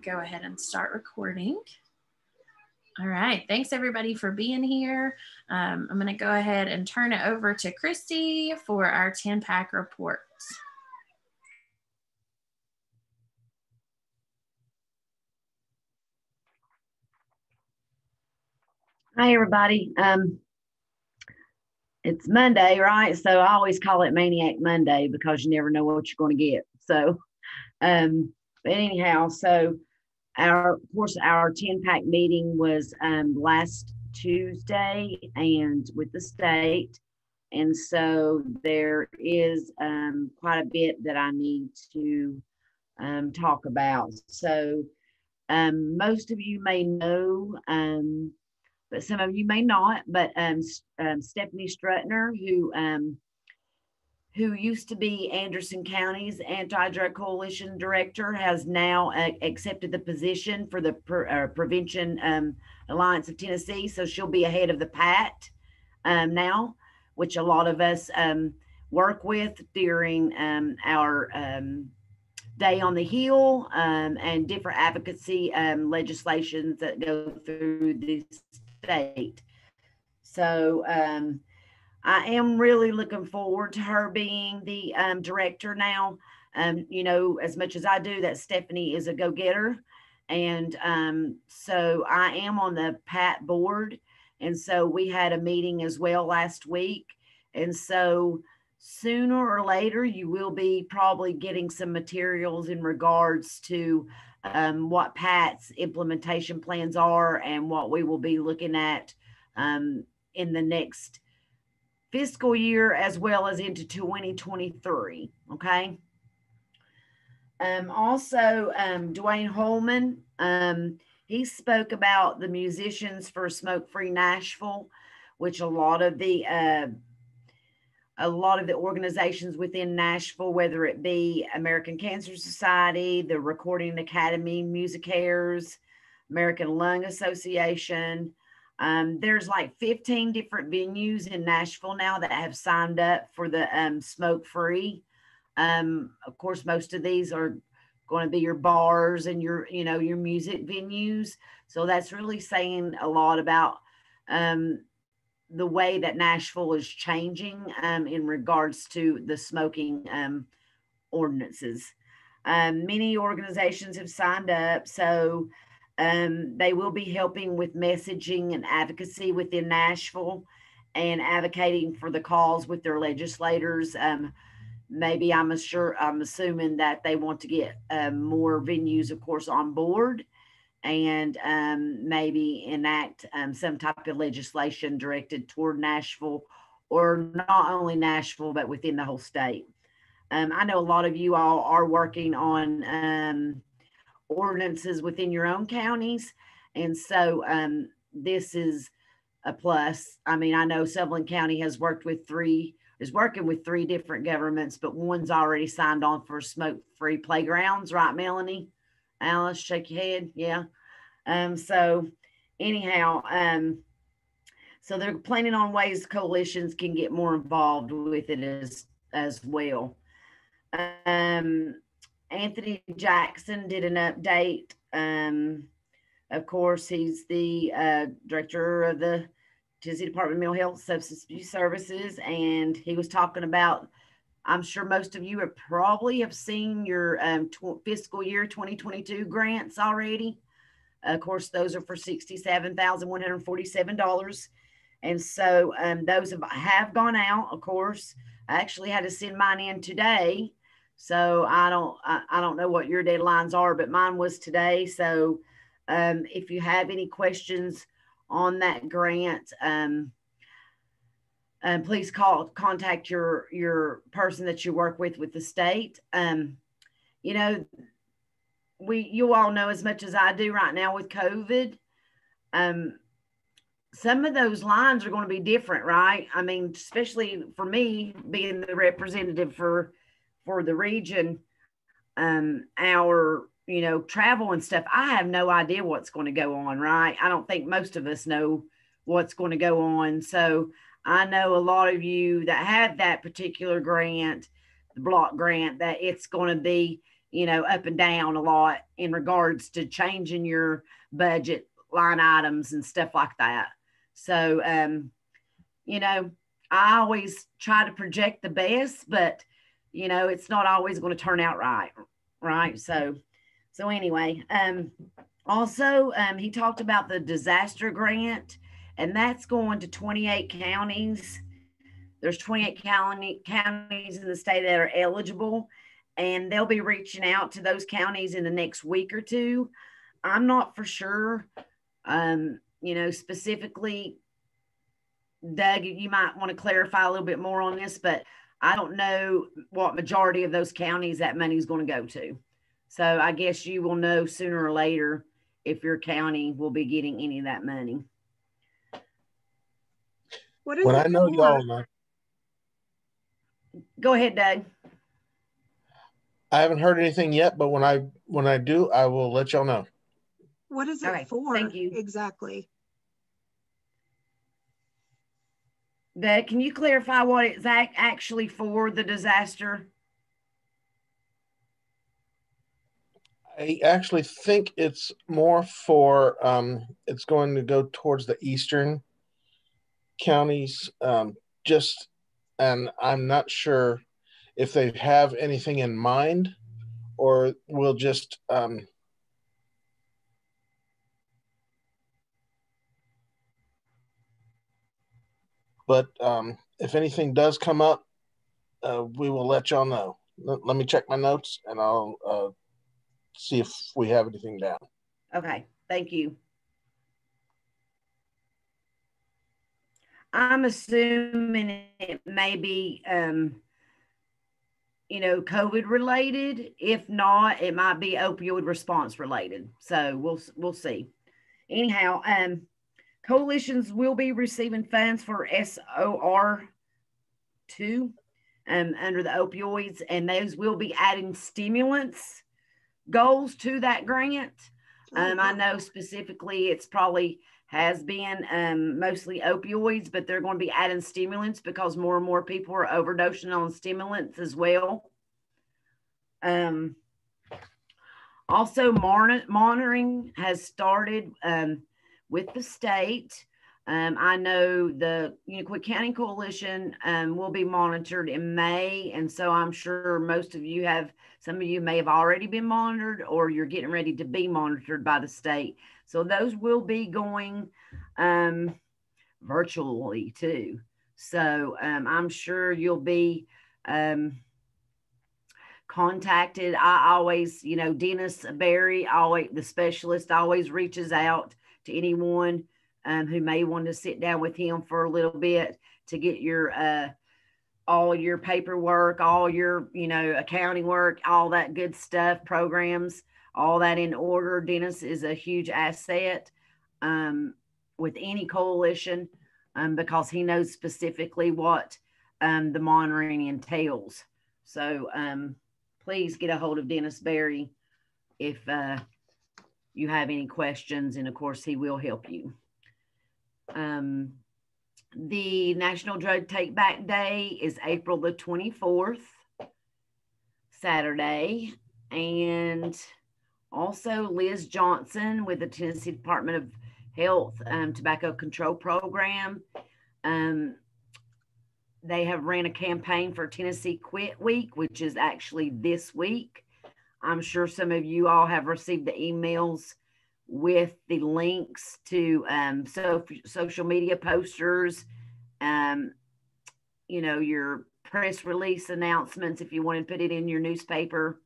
go ahead and start recording. All right, thanks everybody for being here. I'm going to go ahead and turn it over to Christy for our 10-pack report. Hi, everybody. It's Monday, right? So I always call it Maniac Monday because you never know what you're going to get. So, but anyhow, so of course, our 10-pack meeting was last Tuesday and with the state. And so there is quite a bit that I need to talk about. So most of you may know, but some of you may not. But Stephanie Strutner, who used to be Anderson County's Anti-Drug Coalition Director, has now accepted the position for the Prevention Alliance of Tennessee. So she'll be ahead of the PAT now, which a lot of us work with during our Day on the Hill and different advocacy legislations that go through the state. So I am really looking forward to her being the director now. You know, as much as I do, that Stephanie is a go-getter. And so I am on the PAT board. And so we had a meeting as well last week. And so sooner or later, you will be probably getting some materials in regards to what PAT's implementation plans are and what we will be looking at in the next fiscal year as well as into 2023. Okay. Also, Dwayne Holman, he spoke about the Musicians for Smoke Free Nashville, which a lot of the organizations within Nashville, whether it be American Cancer Society, the Recording Academy, MusiCares, American Lung Association, there's like 15 different venues in Nashville now that have signed up for the smoke free. Of course, most of these are going to be your bars and your music venues. So that's really saying a lot about the way that Nashville is changing in regards to the smoking ordinances. Many organizations have signed up, so they will be helping with messaging and advocacy within Nashville and advocating for the cause with their legislators. Maybe I'm assuming that they want to get more venues, of course, on board and maybe enact some type of legislation directed toward Nashville, or not only Nashville, but within the whole state. I know a lot of you all are working on ordinances within your own counties. And so this is a plus. I mean, I know Sutherland County is working with three different governments, but one's already signed on for smoke-free playgrounds, right, Melanie? Alice, shake your head. Yeah. So anyhow, so they're planning on ways coalitions can get more involved with it as well. Anthony Jackson did an update. Of course, he's the director of the Tennessee Department of Mental Health Substance Abuse Services, and he was talking about, I'm sure most of you have seen your fiscal year 2022 grants already. Of course, those are for $67,147. And so those have gone out, of course. I actually had to send mine in today. So I don't know what your deadlines are, but mine was today. So if you have any questions on that grant, please contact your person that you work with the state. You know, you all know as much as I do right now with COVID, some of those lines are going to be different, right? I mean, especially for me being the representative for the region, our travel and stuff, I have no idea what's going to go on, right? I don't think most of us know what's going to go on. So I know a lot of you that have that particular grant, the block grant, that it's going to be, up and down a lot in regards to changing your budget line items and stuff like that. So, I always try to project the best, but, it's not always going to turn out right. Right. So anyway, also, he talked about the disaster grant, and that's going to 28 counties. There's 28 counties in the state that are eligible, and they'll be reaching out to those counties in the next week or two. I'm not for sure, specifically, Doug, you might want to clarify a little bit more on this, but I don't know what majority of those counties that money is going to go to. So I guess you will know sooner or later if your county will be getting any of that money. What is I know y'all know. Go ahead, Doug. I haven't heard anything yet, but when I do, I will let y'all know. What is it for? Thank you. Exactly. Doug, can you clarify what it's actually for, the disaster? I actually think it's more for, it's going to go towards the eastern counties, and I'm not sure if they have anything in mind or will just, but if anything does come up, we will let y'all know. Let me check my notes and I'll see if we have anything down. Okay, thank you. I'm assuming it may be, COVID related. If not, it might be opioid response related. So we'll see. Anyhow, coalitions will be receiving funds for SOR 2 under the opioids, and those will be adding stimulants goals to that grant. I know specifically it's probably has been mostly opioids, but they're going to be adding stimulants because more and more people are overdosing on stimulants as well. Also, monitoring has started with the state. I know the Unicoi County Coalition will be monitored in May, and so I'm sure some of you may have already been monitored, or you're getting ready to be monitored by the state. So those will be going virtually too. So I'm sure you'll be contacted. I always, Dennis Berry, the specialist, always reaches out to anyone who may want to sit down with him for a little bit to get your all your paperwork, all your accounting work, all that good stuff, programs, all that in order. Dennis is a huge asset with any coalition because he knows specifically what the monitoring entails. So please get a hold of Dennis Berry if you have any questions, and of course he will help you. The National Drug Take Back Day is April the 24th, Saturday. And also Liz Johnson with the Tennessee Department of Health Tobacco Control Program. They have ran a campaign for Tennessee Quit Week, which is actually this week. I'm sure some of you all have received the emails with the links to social media posters, your press release announcements if you want to put it in your newspaper.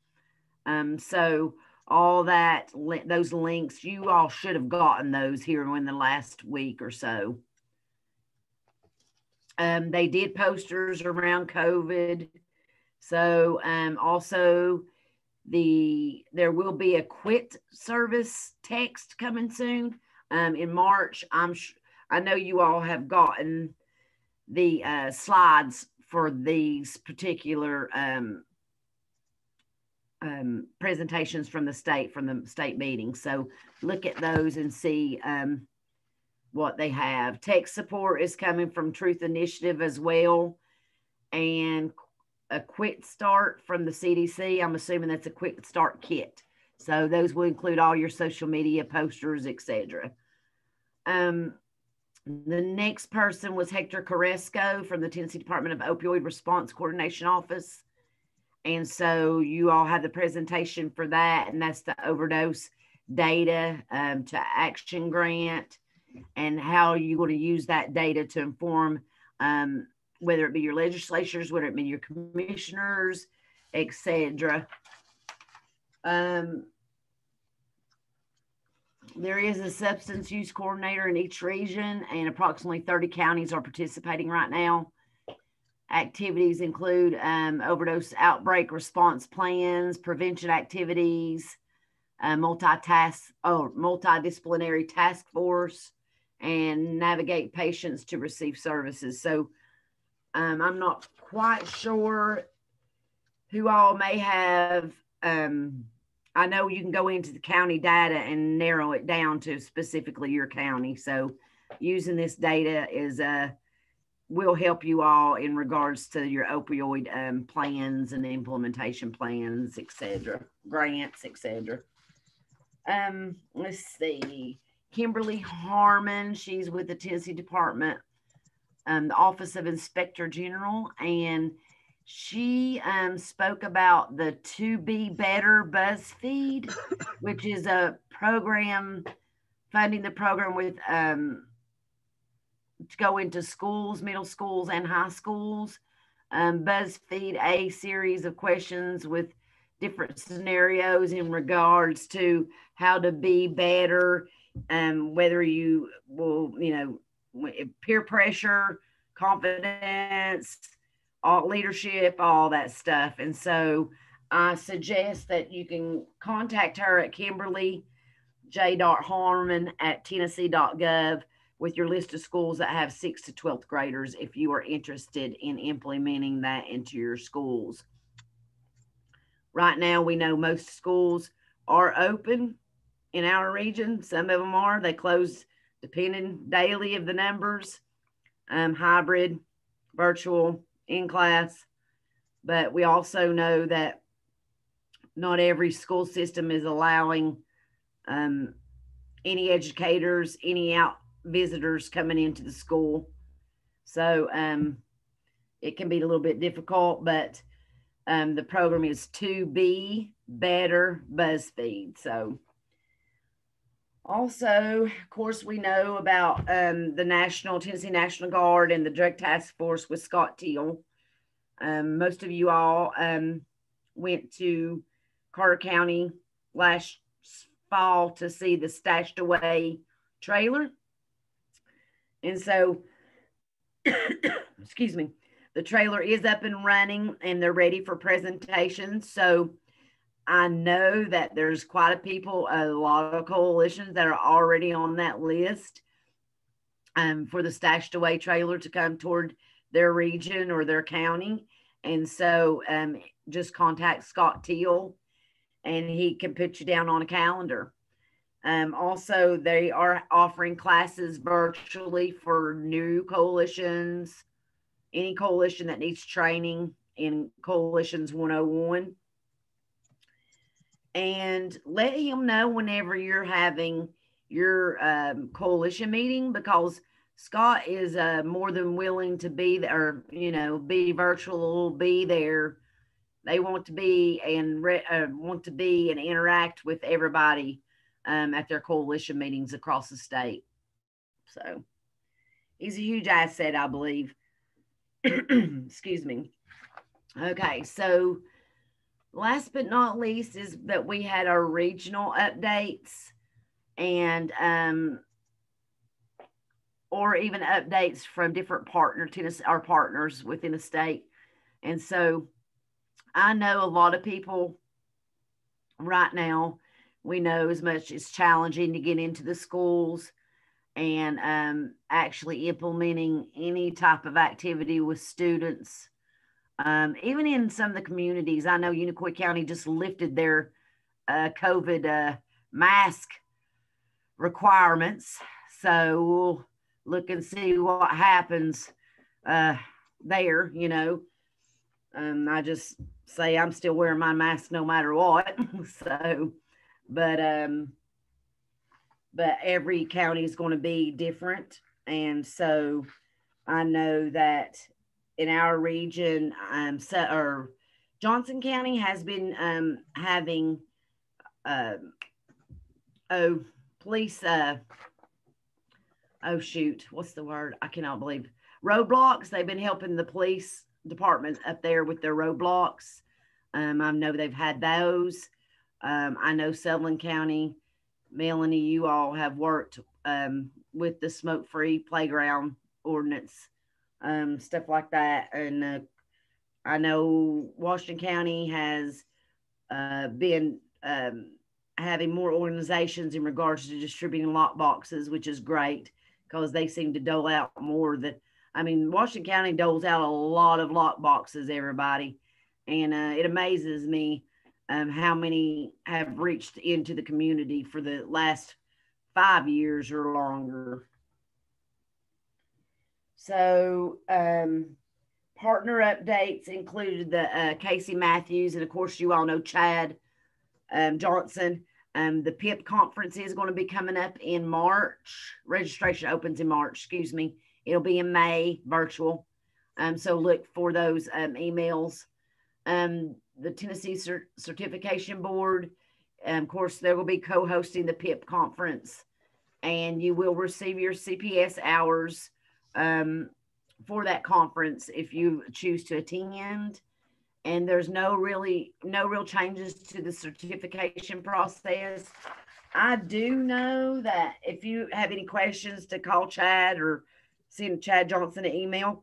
So all that, those links, you all should have gotten those here in the last week or so. They did posters around COVID. So also there will be a quit service text coming soon in March. I know you all have gotten the slides for these particular presentations from the state meeting. So look at those and see what they have. Tech support is coming from Truth Initiative as well. And a quick start from the CDC. I'm assuming that's a quick start kit. So those will include all your social media posters, etc. The next person was Hector Caresco from the Tennessee Department of Opioid Response Coordination Office. And so you all have the presentation for that, and that's the overdose data to action grant and how you're going to use that data to inform whether it be your legislatures, whether it be your commissioners, etc. There is a substance use coordinator in each region, and approximately 30 counties are participating right now. Activities include overdose outbreak response plans, prevention activities, multidisciplinary task force, and navigate patients to receive services. So I'm not quite sure who all may have. I know you can go into the county data and narrow it down to specifically your county. So using this data will help you all in regards to your opioid plans and implementation plans, etc., grants, etc. Let's see. Kimberly Harmon, she's with the Tennessee Department, the Office of Inspector General, and she spoke about the To Be Better BuzzFeed, which is a program, funding the program with to go into schools, middle schools, and high schools. BuzzFeed, a series of questions with different scenarios in regards to how to be better, whether you will, peer pressure, confidence, all leadership, all that stuff. And so I suggest that you can contact her at Kimberly J. Harmon at Tennessee.gov with your list of schools that have 6th to 12th graders if you are interested in implementing that into your schools. Right now, we know most schools are open in our region. Some of them are. They close depending daily of the numbers, hybrid, virtual, in class. But we also know that not every school system is allowing any educators, any visitors coming into the school. So it can be a little bit difficult, but the program is To Be Better BuzzFeed. So also, of course, we know about the Tennessee National Guard and the Drug Task Force with Scott Teal. Most of you all went to Carter County last fall to see the Stashed Away trailer. And so, excuse me, the trailer is up and running and they're ready for presentation. So I know that there's quite a lot of coalitions that are already on that list for the Stashed Away trailer to come toward their region or their county. And so just contact Scott Teal and he can put you down on a calendar. Also, they are offering classes virtually for new coalitions, any coalition that needs training in Coalitions 101. And let him know whenever you're having your coalition meeting, because Scott is more than willing to be there, be virtual, be there. They want to be and interact with everybody at their coalition meetings across the state. So he's a huge asset, I believe. Excuse me. Okay, so last but not least is that we had our regional updates and or even updates from different our partners within the state. And so I know a lot of people right now, we know as much it's challenging to get into the schools and actually implementing any type of activity with students. Even in some of the communities, I know Unicoi County just lifted their COVID mask requirements. So we'll look and see what happens there, I just say I'm still wearing my mask no matter what. So, but every county is going to be different, and so I know that in our region, or Johnson County has been having police. Oh shoot, what's the word? I cannot believe roadblocks. They've been helping the police department up there with their roadblocks. I know they've had those. I know Sutherland County, Melanie, you all have worked with the smoke-free playground ordinance, stuff like that. And I know Washington County has been having more organizations in regards to distributing lock boxes, which is great because they seem to dole out more Washington County doles out a lot of lock boxes, everybody. And it amazes me how many have reached into the community for the last 5 years or longer. So partner updates included the Casey Matthews, and of course you all know Chad Johnson. The PIP conference is going to be coming up in March. Registration opens in March, excuse me. It'll be in May, virtual. So look for those emails. The Tennessee Certification Board, of course, they will be co-hosting the PIP conference, and you will receive your CPS hours for that conference if you choose to attend. And there's no real changes to the certification process. I do know that if you have any questions, to call Chad or send Chad Johnson an email.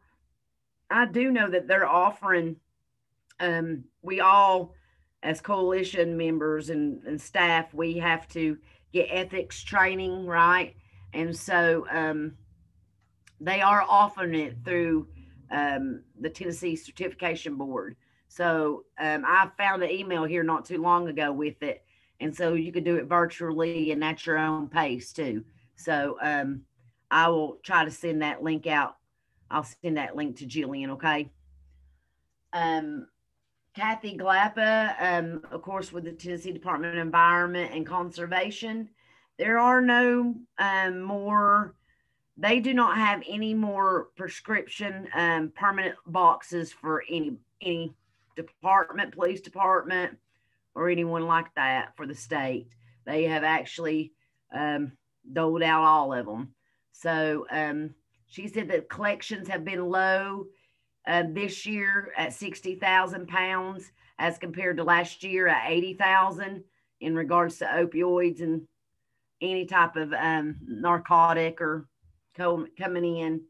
I do know that they're offering, we all as coalition members and staff, we have to get ethics training, right? And so they are offering it through the Tennessee Certification Board. So I found an email here not too long ago with it. And so you can do it virtually and at your own pace too. So I will try to send that link out. I'll send that link to Jillian, okay? Kathy Glappa, of course, with the Tennessee Department of Environment and Conservation, there are no more, they do not have any more prescription permanent boxes for any department, police department, or anyone like that for the state. They have actually doled out all of them. So she said that collections have been low this year at 60,000 pounds as compared to last year at 80,000 in regards to opioids and any type of narcotic or coming in.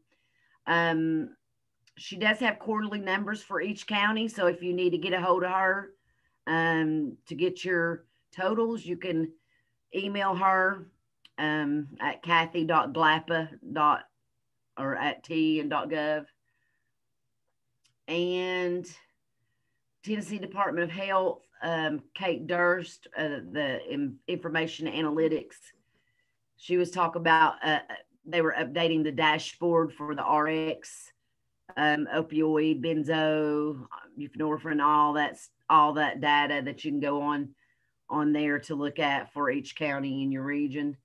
She does have quarterly numbers for each county. So if you need to get a hold of her to get your totals, you can email her at kathy.glappa. or at t.gov. And Tennessee Department of Health, Kate Durst, the information analytics, she was talking about they were updating the dashboard for the RX, opioid, benzo, buprenorphine, all that data that you can go on there to look at for each county in your region.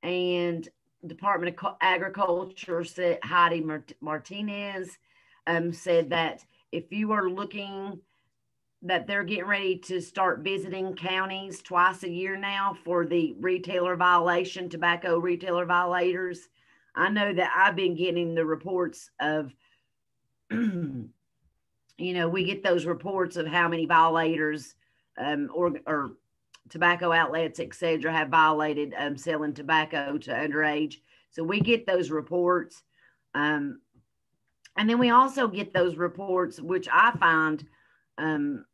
And Department of Agriculture said, Heidi Martinez said that if you are looking, that they're getting ready to start visiting counties twice a year now for the retailer violation, tobacco retailer violators. I know that I've been getting the reports of, we get those reports of how many violators or tobacco outlets, etc., have violated selling tobacco to underage. So we get those reports. And then we also get those reports, which I find I'm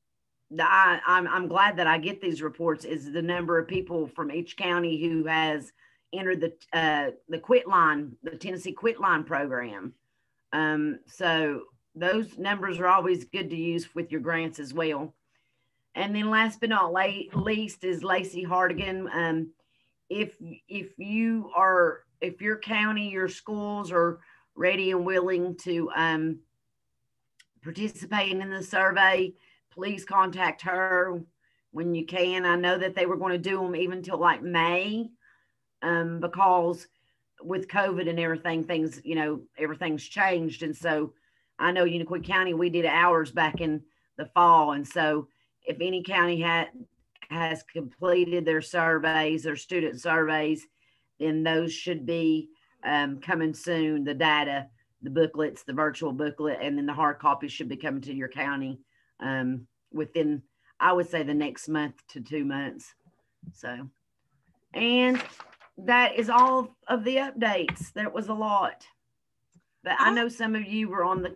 glad that I get these reports, is the number of people from each county who has entered the quit line, the Tennessee quit line program. So those numbers are always good to use with your grants as well. And then last but not least is Lacey Hardigan. If your county, your schools are ready and willing to participating in the survey, please contact her when you can. I know that they were going to do them even till like May, because with COVID and everything, things, everything's changed. And so I know Unicoi County, we did ours back in the fall. And so if any county has completed their surveys, their student surveys, then those should be coming soon. The data, the booklets, the virtual booklet, and then the hard copies should be coming to your county within, I would say, the next month to 2 months. So, and that is all of the updates. There was a lot, but I know some of you were on the.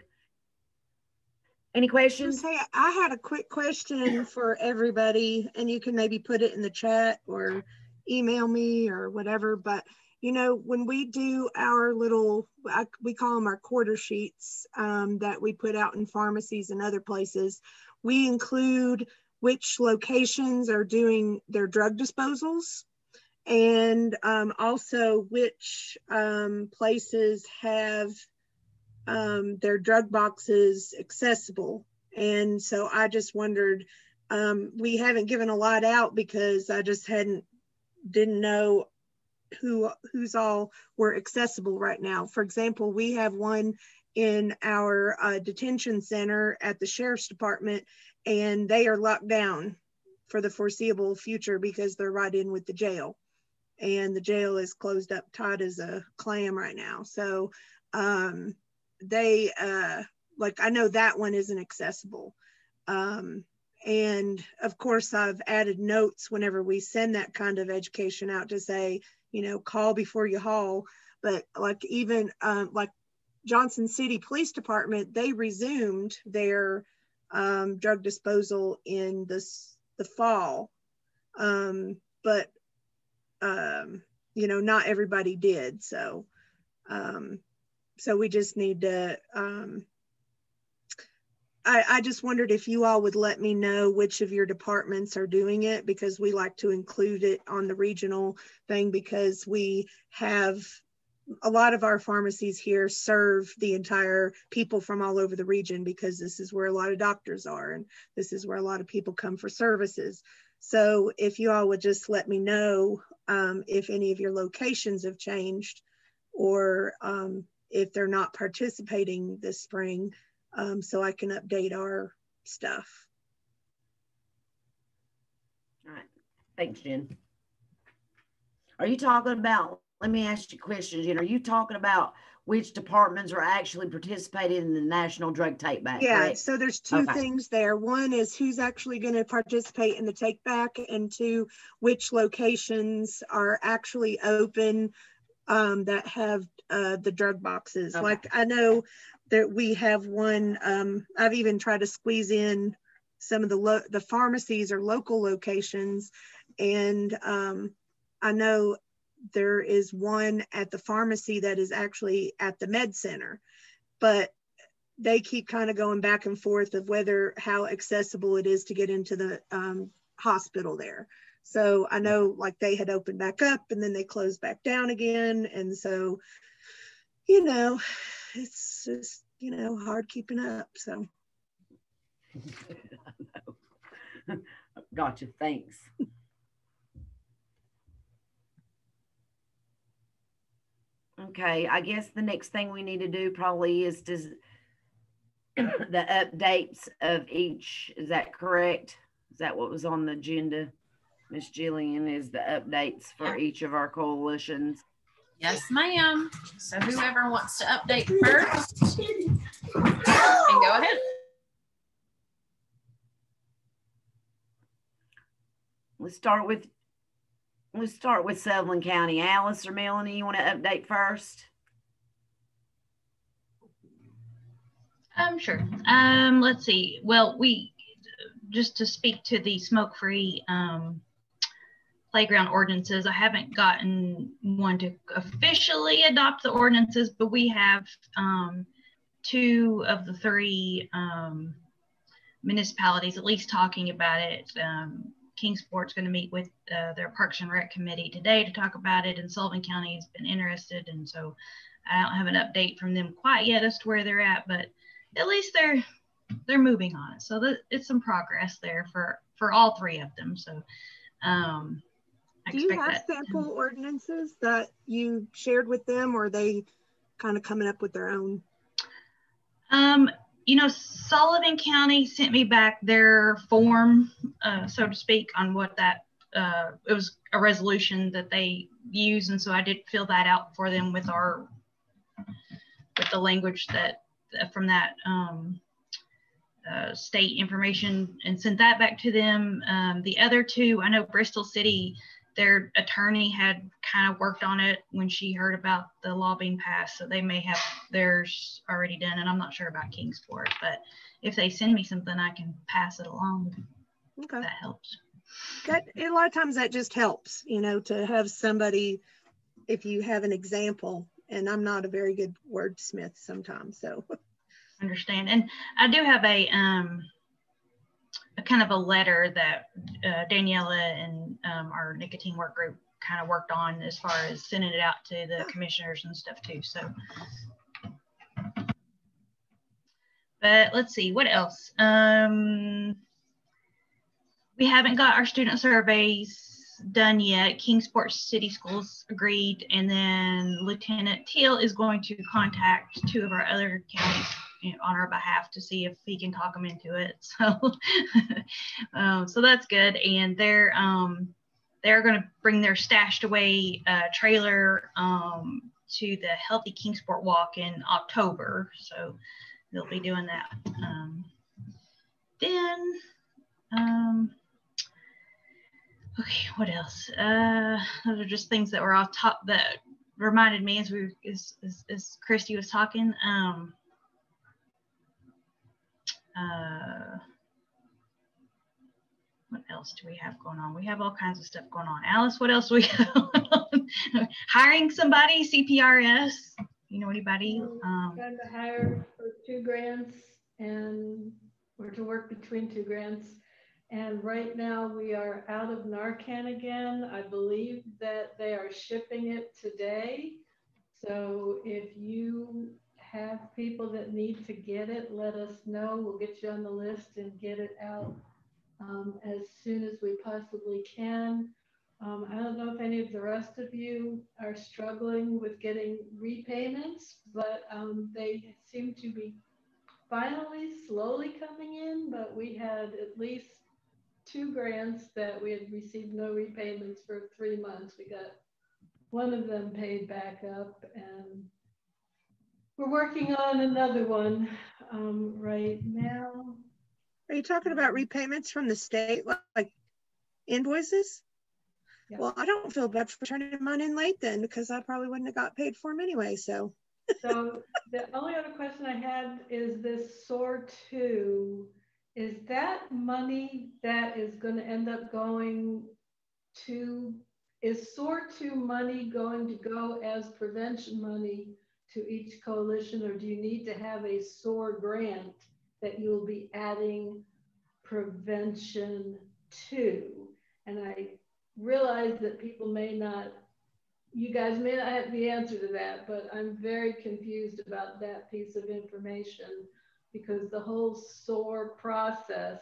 Any questions? I had a quick question for everybody, and you can maybe put it in the chat or email me or whatever. But when we do our little, we call them our quarter sheets that we put out in pharmacies and other places, we include which locations are doing their drug disposals, and also which places have their drug boxes accessible. And so I just wondered, we haven't given a lot out because I just didn't know who's all were accessible right now. For example, we have one in our detention center at the sheriff's department, and they are locked down for the foreseeable future because they're right in with the jail, and the jail is closed up tight as a clam right now. So they I know that one isn't accessible, and of course I've added notes whenever we send that kind of education out to say, call before you haul. But like even like Johnson City Police Department, they resumed their drug disposal in the fall, but not everybody did. So so we just need to, I just wondered if you all would let me know which of your departments are doing it, because we like to include it on the regional thing, because we have a lot of our pharmacies here serve the entire people from all over the region, because this is where a lot of doctors are, and this is where a lot of people come for services. So if you all would just let me know if any of your locations have changed, or if they're not participating this spring, so I can update our stuff. All right. Thanks, Jen. Are you talking about, let me ask you questions, Jen. Are you talking about which departments are actually participating in the National Drug Take Back? Yeah, correct? So there's two things there. One is who's actually going to participate in the take back, and two, which locations are actually open that have the drug boxes. Okay. Like I know that we have one, I've even tried to squeeze in some of the pharmacies or local locations, and I know there is one at the pharmacy that is actually at the med center, but they keep kind of going back and forth of how accessible it is to get into the hospital there. So I know like they had opened back up and then they closed back down again. And so, it's just, hard keeping up. So. Gotcha. Thanks. Okay. I guess the next thing we need to do probably is the updates of each. Is that correct? Is that what was on the agenda? Miss Jillian, is the updates for each of our coalitions. Yes, ma'am. So whoever wants to update first can go ahead. Let's start with Sutherland County. Alice or Melanie, you want to update first? Sure. Let's see. Well, just to speak to the smoke-free playground ordinances, I haven't gotten one to officially adopt the ordinances, but we have 2 of the 3 municipalities at least talking about it. Kingsport's going to meet with their Parks and Rec committee today to talk about it, and Sullivan County has been interested, and so I don't have an update from them quite yet as to where they're at, but at least they're moving on it. So it's some progress there for all three of them. So do you have sample ordinances that you shared with them, or are they kind of coming up with their own? You know, Sullivan County sent me back their form, so to speak, on what that, it was a resolution that they use. And so I did fill that out for them with the language that from that state information, and sent that back to them. The other two, I know Bristol City, their attorney had kind of worked on it when she heard about the law being passed, so they may have theirs already done, and I'm not sure about Kingsport, but if they send me something, I can pass it along. Okay. That helps. A lot of times that just helps, you know, to have somebody, if you have an example, and I'm not a very good wordsmith sometimes, so. Understand. And I do have a kind of a letter that Daniela and our nicotine work group kind of worked on as far as sending it out to the commissioners and stuff too. So, but let's see, what else? We haven't got our student surveys done yet. Kingsport City Schools agreed, and then Lieutenant Teal is going to contact two of our other counties, you know, on our behalf to see if he can talk them into it. So, so that's good. And they're going to bring their stashed away trailer to the Healthy Kingsport Walk in October. So they'll be doing that. Okay, what else? Those are just things that were off top that reminded me as Christy was talking. What else do we have going on? We have all kinds of stuff going on. Alice, what else do we have going on? Hiring somebody, CPRS. You know anybody? Trying to hire for 2 grants, and we're to work between 2 grants. And right now we are out of Narcan again. I believe that they are shipping it today. So if you have people that need to get it, let us know. We'll get you on the list and get it out as soon as we possibly can. I don't know if any of the rest of you are struggling with getting repayments, but they seem to be finally slowly coming in, but we had at least 2 grants that we had received no repayments for 3 months. We got one of them paid back up, and we're working on another one right now. Are you talking about repayments from the state, like invoices? Yeah. Well, I don't feel bad for turning mine in late then, because I probably wouldn't have got paid for them anyway, so. So the only other question I had is this SOAR 2. Is that money that is going to end up going to, is SOAR 2 money going to go as prevention money to each coalition, or do you need to have a SOAR grant that you'll be adding prevention to? And I realize that people may not, you guys may not have the answer to that, but I'm very confused about that piece of information, because the whole SOAR process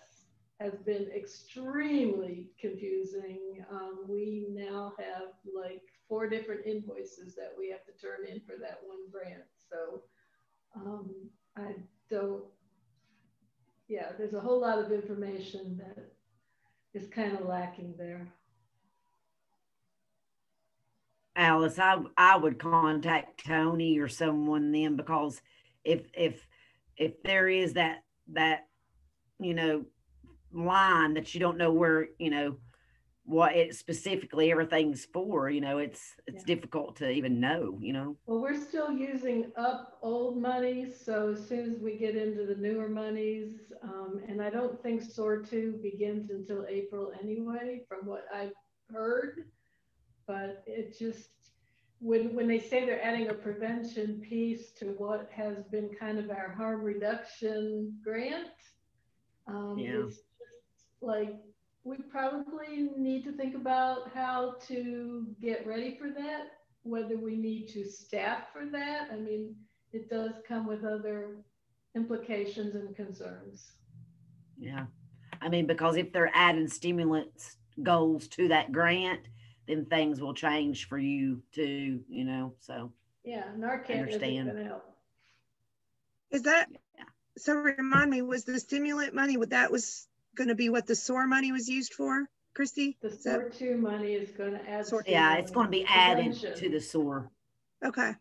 has been extremely confusing. We now have like 4 different invoices that we have to turn in for that one grant. So I don't, yeah, there's a whole lot of information that is kind of lacking there. Alice, I would contact Tony or someone then, because if there is that you know line that you don't know where, you know, what it specifically everything's for, you know, it's difficult to even know, you know. Well, we're still using up old monies, so as soon as we get into the newer monies, and I don't think SOAR 2 begins until April anyway, from what I've heard. But it just, when they say they're adding a prevention piece to what has been kind of our harm reduction grant, it's just like, we probably need to think about how to get ready for that, whether we need to staff for that. I mean, it does come with other implications and concerns. Yeah. I mean, because if they're adding stimulants goals to that grant, then things will change for you too, you know, so. Yeah, Narcan isn't going to help. Is that, so remind me, was the stimulant money, that was going to be what the SOAR money was used for, Christy? The SOAR 2 money is going to add. Yeah, it's going to be added to the SOAR. Okay.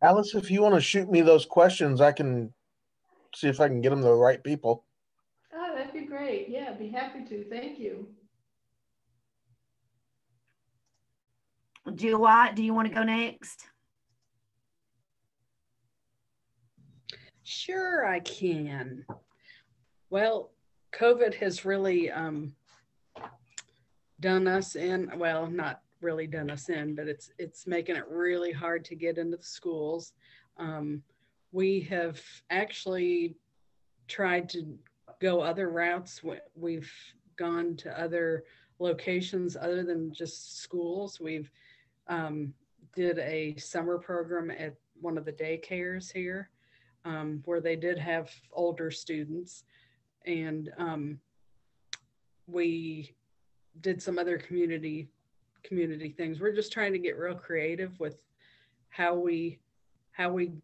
Alice, if you want to shoot me those questions, I can see if I can get them to the right people. Oh, that'd be great. Yeah, I'd be happy to. Thank you. Jill, do you want to go next? Sure, I can. Well, COVID has really done us in, well, not really done us in, but it's making it really hard to get into the schools. We have actually tried to go other routes. We've gone to other locations other than just schools. We've did a summer program at one of the daycares here, where they did have older students, and we did some other community things. We're just trying to get real creative with how we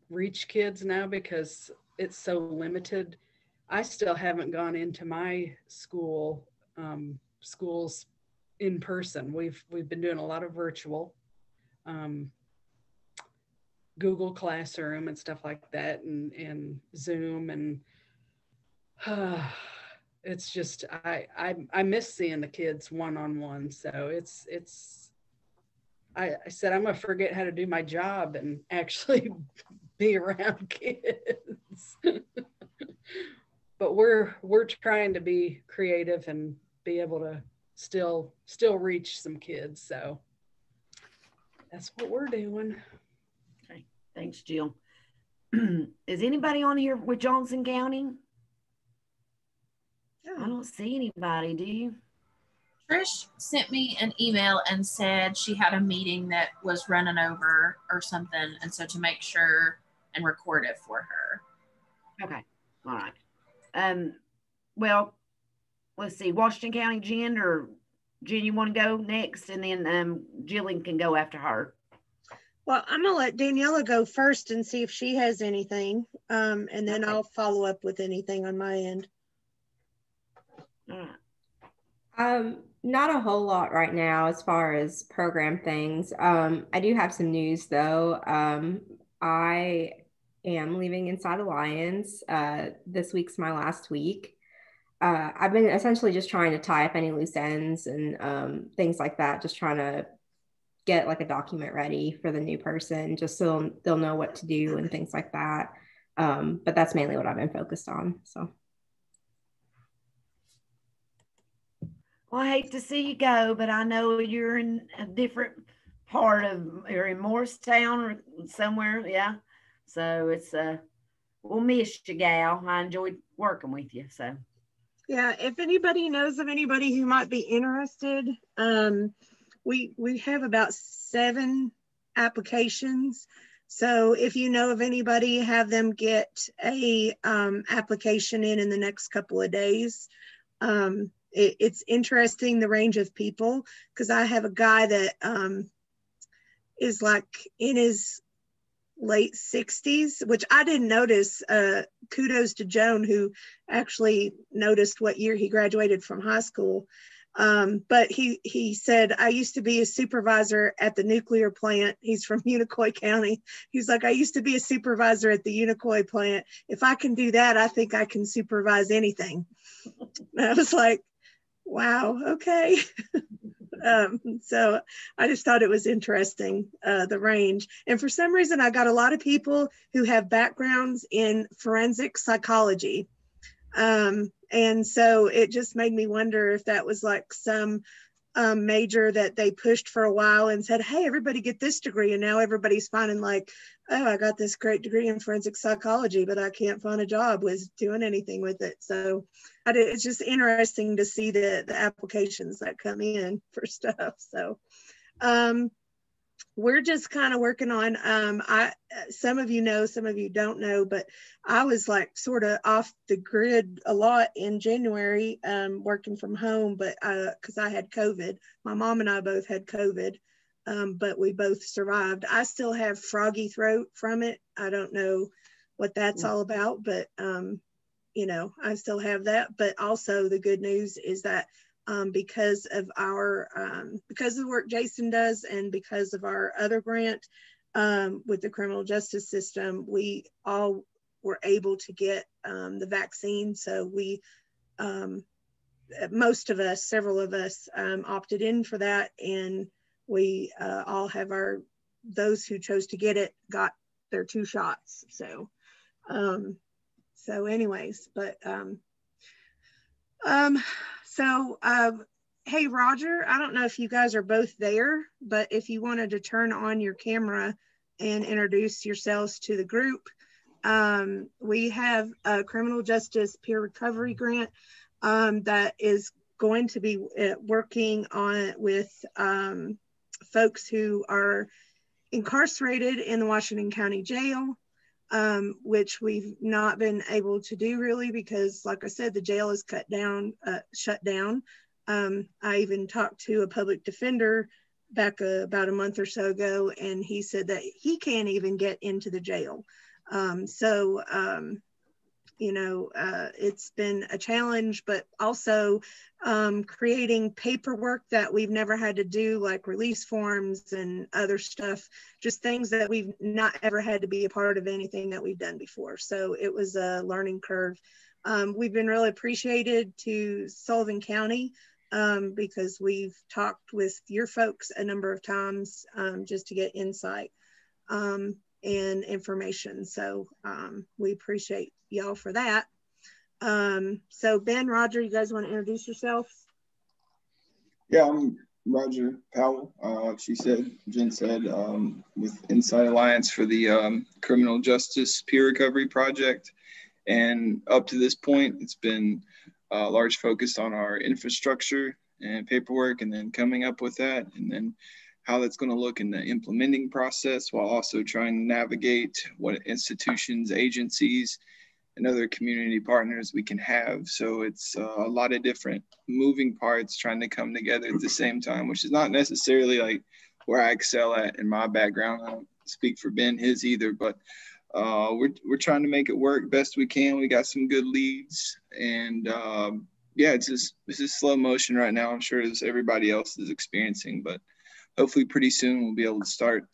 reach kids now, because it's so limited. I still haven't gone into my schools in person. We've been doing a lot of virtual, Google Classroom and stuff like that, and Zoom, and it's just I miss seeing the kids one-on-one. So I said I'm gonna forget how to do my job and actually be around kids. But we're trying to be creative and be able to still reach some kids. So that's what we're doing. Okay, thanks, Jill. Is anybody on here with Johnson County? I don't see anybody, do you? Trish sent me an email and said she had a meeting that was running over or something, and so to make sure and record it for her. Okay, all right. Well, let's see, Washington County, Jen, you want to go next, and then Jillian can go after her. Well, I'm gonna let Daniela go first and see if she has anything, and then I'll follow up with anything on my end. All right. Not a whole lot right now as far as program things. I do have some news though. I am leaving Inside Alliance. This week's my last week. I've been essentially just trying to tie up any loose ends and things like that, just trying to get like a document ready for the new person, just so they'll know what to do and things like that. But that's mainly what I've been focused on. So. Well, I hate to see you go, but I know you're in a different part of, you're in Morristown or somewhere, yeah. So it's we'll miss you, gal. I enjoyed working with you. So yeah, if anybody knows of anybody who might be interested, we have about 7 applications. So if you know of anybody, have them get a application in the next couple of days. It's interesting, the range of people, because I have a guy that is like in his late 60s, which I didn't notice. Kudos to Joan, who actually noticed what year he graduated from high school. But he said, I used to be a supervisor at the nuclear plant. He's from Unicoi County. He's like, I used to be a supervisor at the Unicoi plant. If I can do that, I think I can supervise anything. And I was like, wow, okay. So I just thought it was interesting, the range. And for some reason, I got a lot of people who have backgrounds in forensic psychology. And so it just made me wonder if that was like some major that they pushed for a while and said, hey, everybody get this degree. And now everybody's finding like, oh, I got this great degree in forensic psychology, but I can't find a job with doing anything with it. So it's just interesting to see the applications that come in for stuff. So we're just kind of working on, some of you know, some of you don't know, but I was like sort of off the grid a lot in January, working from home, but because I had COVID. My mom and I both had COVID, but we both survived. I still have froggy throat from it. I don't know what that's all about, but you know, I still have that. But also the good news is that because of the work Jason does, and because of our other grant with the criminal justice system, we all were able to get the vaccine. So we, most of us, several of us opted in for that, and we all have those who chose to get it got their 2 shots. So, anyways, but hey, Roger, I don't know if you guys are both there, but if you wanted to turn on your camera and introduce yourselves to the group, we have a criminal justice peer recovery grant that is going to be working on with folks who are incarcerated in the Washington County Jail, which we've not been able to do really because, like I said, the jail is shut down. I even talked to a public defender back about a month or so ago, and he said that he can't even get into the jail. You know, it's been a challenge, but also creating paperwork that we've never had to do, like release forms and other stuff, just things that we've not ever had to be a part of anything that we've done before. So it was a learning curve. We've been really appreciated to Sullivan County because we've talked with your folks a number of times just to get insight and information. So we appreciate y'all for that. So Ben, Roger, you guys want to introduce yourselves? Yeah, I'm Roger Powell. Jen said, with Inside Alliance for the Criminal Justice Peer Recovery Project. And up to this point, it's been a large focus on our infrastructure and paperwork, and then coming up with that, and then how that's going to look in the implementing process, while also trying to navigate what institutions, agencies, and other community partners we can have. So it's a lot of different moving parts trying to come together at the same time, which is not necessarily like where I excel at in my background. I don't speak for Ben, his either, but we're trying to make it work best we can. We got some good leads, and yeah, it's just slow motion right now. I'm sure as everybody else is experiencing, but hopefully pretty soon we'll be able to start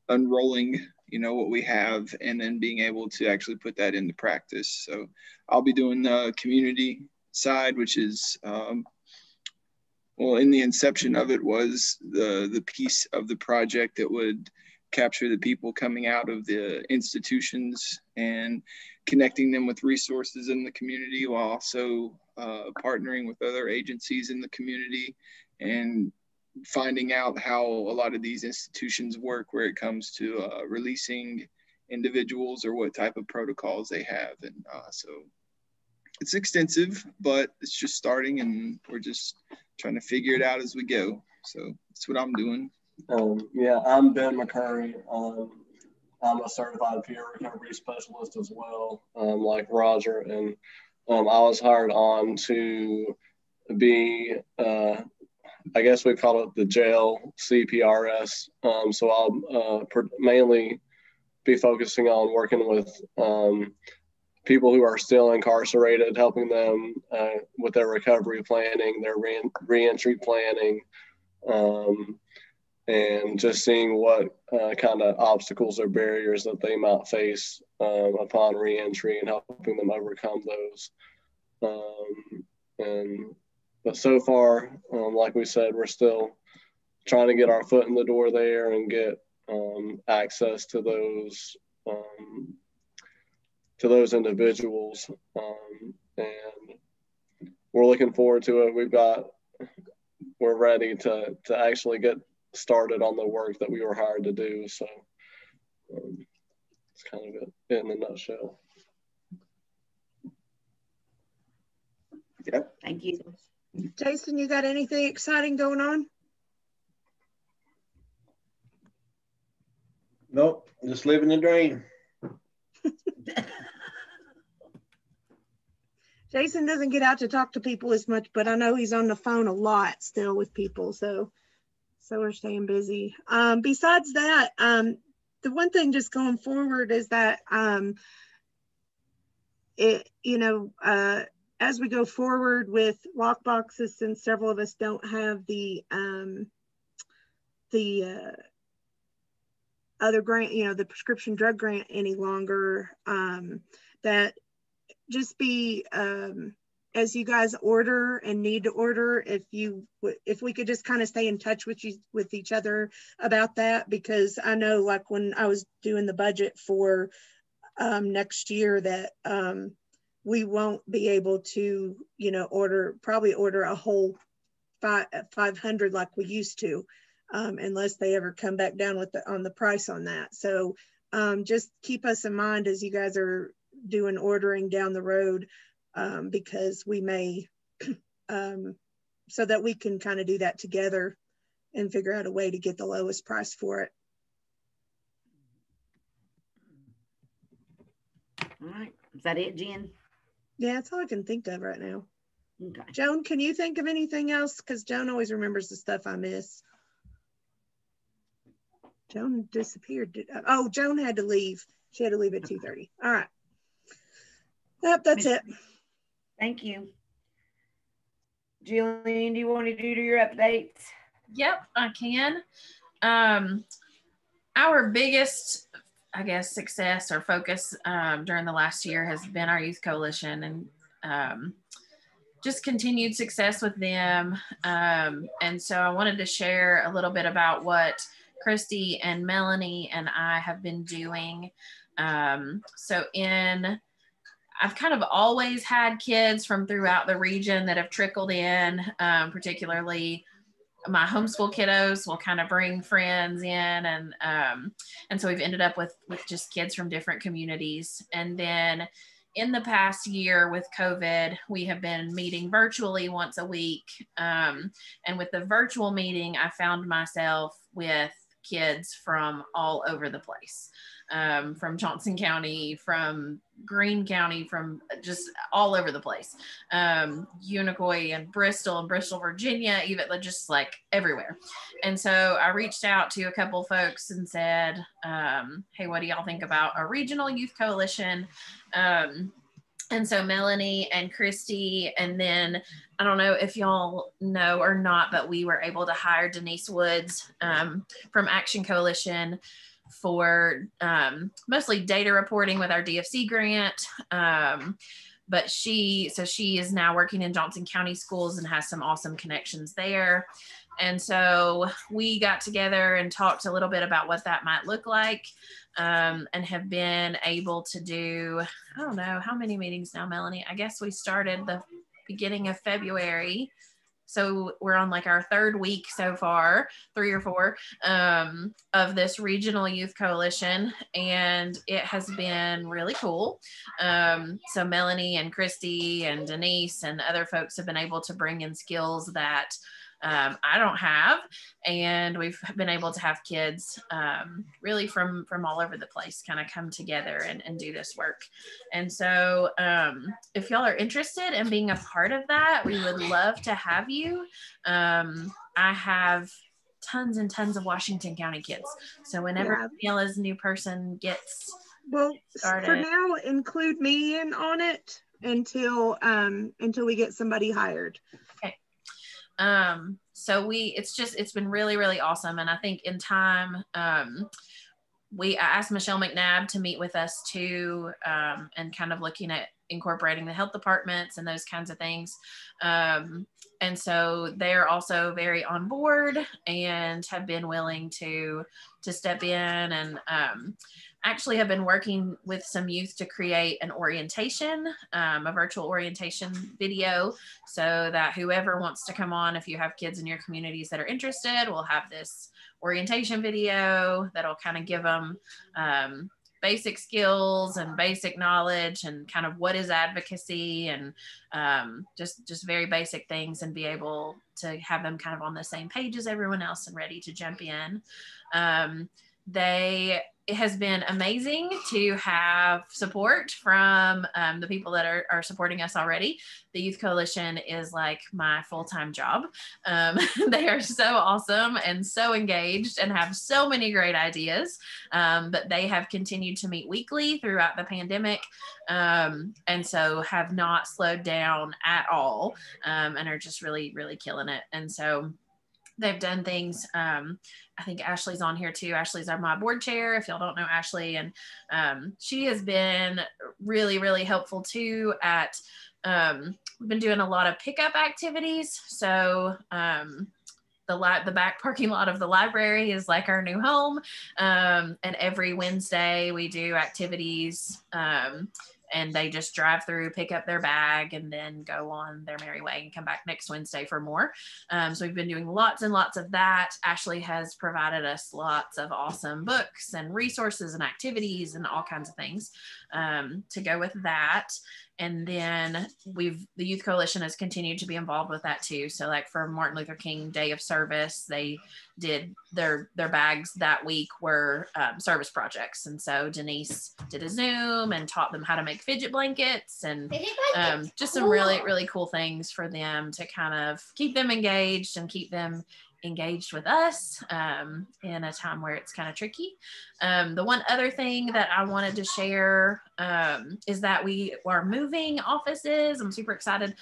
unrolling, you know, what we have, and then being able to actually put that into practice. So I'll be doing the community side, which is, well, in the inception of it was the piece of the project that would capture the people coming out of the institutions and connecting them with resources in the community, while also partnering with other agencies in the community and finding out how a lot of these institutions work where it comes to releasing individuals or what type of protocols they have. And so it's extensive, but it's just starting, and we're just trying to figure it out as we go. So that's what I'm doing. Yeah, I'm Ben McCurry. I'm a certified peer recovery specialist as well, like Roger, and I was hired on to be, I guess we call it the jail CPRS. So I'll mainly be focusing on working with people who are still incarcerated, helping them with their recovery planning, their reentry planning, and just seeing what kind of obstacles or barriers that they might face upon reentry and helping them overcome those. But so far, like we said, we're still trying to get our foot in the door there and get access to those individuals. And we're looking forward to it. We're ready to actually get started on the work that we were hired to do. So it's kind of it in a nutshell. Yeah. Thank you. Jason, you got anything exciting going on? Nope, just living the dream. Jason doesn't get out to talk to people as much, but I know he's on the phone a lot still with people. So we're staying busy. Besides that, the one thing just going forward is that, as we go forward with lock boxes, since several of us don't have the other grant, the prescription drug grant any longer, that just be, as you guys order and need to order, if we could just kind of stay in touch with each other about that, because I know, like, when I was doing the budget for next year, that we won't be able to, probably order a whole 500 like we used to, unless they ever come back down on the price on that. So just keep us in mind as you guys are doing ordering down the road, because we may, so that we can kind of do that together and figure out a way to get the lowest price for it. All right, is that it, Jen? Yeah, that's all I can think of right now. Okay. Joan, can you think of anything else? Because Joan always remembers the stuff I miss. Joan disappeared. Oh, Joan had to leave. She had to leave at 2:30. All right. Yep, that's it. Thank you. Jillian, do you want to do your updates? Yep, I can. Our biggest, I guess, success or focus during the last year has been our youth coalition, and just continued success with them. And so I wanted to share a little bit about what Christy and Melanie and I have been doing. I've kind of always had kids from throughout the region that have trickled in, particularly my homeschool kiddos will kind of bring friends in, and so we've ended up with just kids from different communities. And then in the past year with COVID, we have been meeting virtually once a week. And with the virtual meeting, I found myself with kids from all over the place. From Johnson County, from Greene County, from just all over the place. Unicoi and Bristol, Virginia, even just like everywhere. And so I reached out to a couple folks and said, hey, what do y'all think about a regional youth coalition? And so Melanie and Christy, and then I don't know if y'all know or not, but we were able to hire Denise Woods from Action Coalition for mostly data reporting with our DFC grant. But she is now working in Johnson County schools and has some awesome connections there. And so we got together and talked a little bit about what that might look like, and have been able to do, I don't know, how many meetings now, Melanie? I guess we started the beginning of February. So we're on like our third week so far, 3 or 4, of this regional youth coalition. And it has been really cool. So Melanie and Christy and Denise and other folks have been able to bring in skills that I don't have. And we've been able to have kids really from all over the place kind of come together and do this work. And so if y'all are interested in being a part of that, we would love to have you. I have tons and tons of Washington County kids. So whenever Mila's new person gets started. For now, include me in on it until we get somebody hired. Okay. So it's been really, really awesome. And I think in time, I asked Michelle McNabb to meet with us too, and kind of looking at incorporating the health departments and those kinds of things. And so they're also very on board and have been willing to step in, and actually have been working with some youth to create an orientation, a virtual orientation video, so that whoever wants to come on, if you have kids in your communities that are interested, we'll have this orientation video that'll kind of give them basic skills and basic knowledge and kind of what is advocacy, and just very basic things, and be able to have them kind of on the same page as everyone else and ready to jump in. it has been amazing to have support from the people that are supporting us already. The Youth Coalition is like my full-time job. They are so awesome and so engaged and have so many great ideas, but they have continued to meet weekly throughout the pandemic, and so have not slowed down at all, and are just really, really killing it. And so they've done things. I think Ashley's on here too. Ashley's my board chair, if y'all don't know Ashley. And she has been really, really helpful too at, we've been doing a lot of pickup activities. So the back parking lot of the library is like our new home. And every Wednesday we do activities, and they just drive through, pick up their bag, and then go on their merry way and come back next Wednesday for more. So we've been doing lots and lots of that. Ashley has provided us lots of awesome books and resources and activities and all kinds of things to go with that. And then the Youth Coalition has continued to be involved with that too. So like for Martin Luther King Day of Service, they did their bags that week were service projects. And so Denise did a Zoom and taught them how to make fidget blankets and just some really, really cool things for them to kind of keep them engaged and keep them engaged with us in a time where it's kind of tricky. The one other thing that I wanted to share is that we are moving offices. I'm super excited.